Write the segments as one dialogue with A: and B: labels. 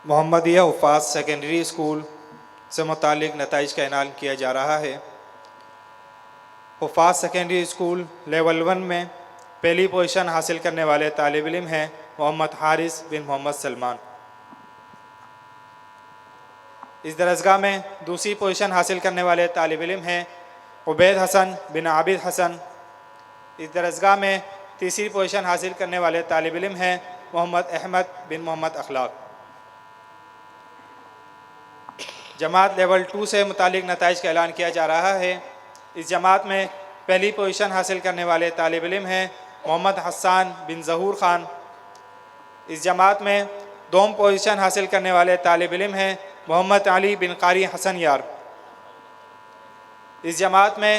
A: محمدیہ حفاظ secondary school سے متعلق نتائج کا اعلان کیا جا رہا ہے۔ حفاظ سیکنڈری اسکول لیول 1 میں پہلی پوزیشن حاصل کرنے والے طالب علم ہیں محمد حارث بن محمد سلمان۔ اس درسگاہ میں دوسری پوزیشن حاصل کرنے والے طالب علم ہیں عبید حسن بن عابد حسن۔ اس درسگاہ میں تیسری پوزیشن حاصل کرنے والے طالب علم ہیں محمد احمد بن محمد اخلاق۔ جماعت لیول 2 سے متعلق نتائج کا اعلان کیا جا رہا ہے۔ اس جماعت میں پہلی پوزیشن حاصل کرنے والے طالب علم ہیں محمد حسان بن ظہور خان۔ اس جماعت میں دوم پوزیشن حاصل کرنے والے طالب علم ہیں محمد علی بن قاری حسن یار۔ اس جماعت میں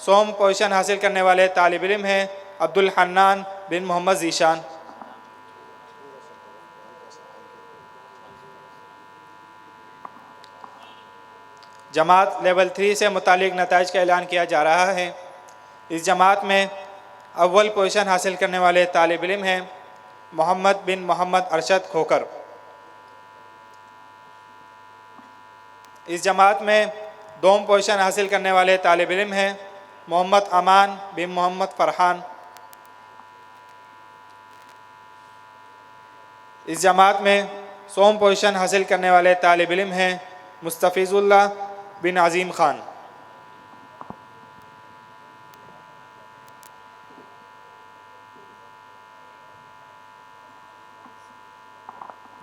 A: سوم پوزیشن حاصل کرنے والے طالب علم ہیں عبد الحنان بن محمد ذیشان۔ جماعت لیول 3 سے متعلق نتائج کا اعلان کیا جا رہا ہے۔ اس جماعت میں اول پوزیشن حاصل کرنے والے طالب علم ہیں محمد بن محمد ارشد کھوکر۔ اس جماعت میں دوم پوزیشن حاصل کرنے والے طالب علم ہیں محمد امان بن محمد فرحان۔ اس جماعت میں سوم پوزیشن حاصل کرنے والے طالب علم ہیں مستفیض اللہ بن عظیم خان۔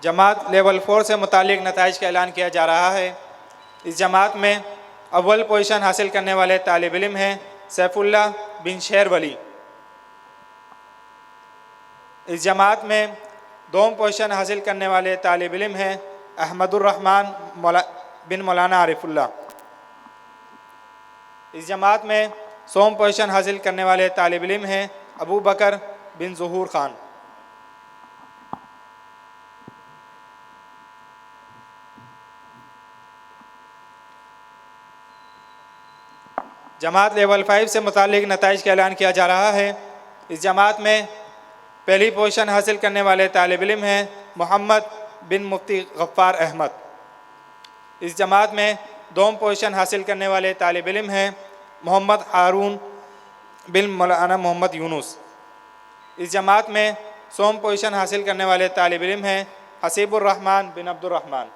A: جماعت لیول 4 سے متعلق نتائج کا اعلان کیا جا رہا ہے۔ اس جماعت میں اول پوزیشن حاصل کرنے والے طالب علم ہیں سیف اللہ بن شیر ولی۔ اس جماعت میں دوم پوزیشن حاصل کرنے والے طالب علم ہیں احمد الرحمن بن مولانا عارف اللہ۔ اس جماعت میں سوم پوزیشن حاصل کرنے والے طالب علم ہیں ابو بکر بن ظہور خان۔ جماعت لیول 5 سے متعلق نتائج کا اعلان کیا جا رہا ہے۔ اس جماعت میں پہلی پوزیشن حاصل کرنے والے طالب علم ہیں محمد بن مفتی غفار احمد۔ اس جماعت میں دوم پوزیشن حاصل کرنے والے طالب علم ہیں محمد ہارون بن مولانا محمد یونس۔ اس جماعت میں سوم پوزیشن حاصل کرنے والے طالب علم ہیں حسیب الرحمن بن عبد الرحمن۔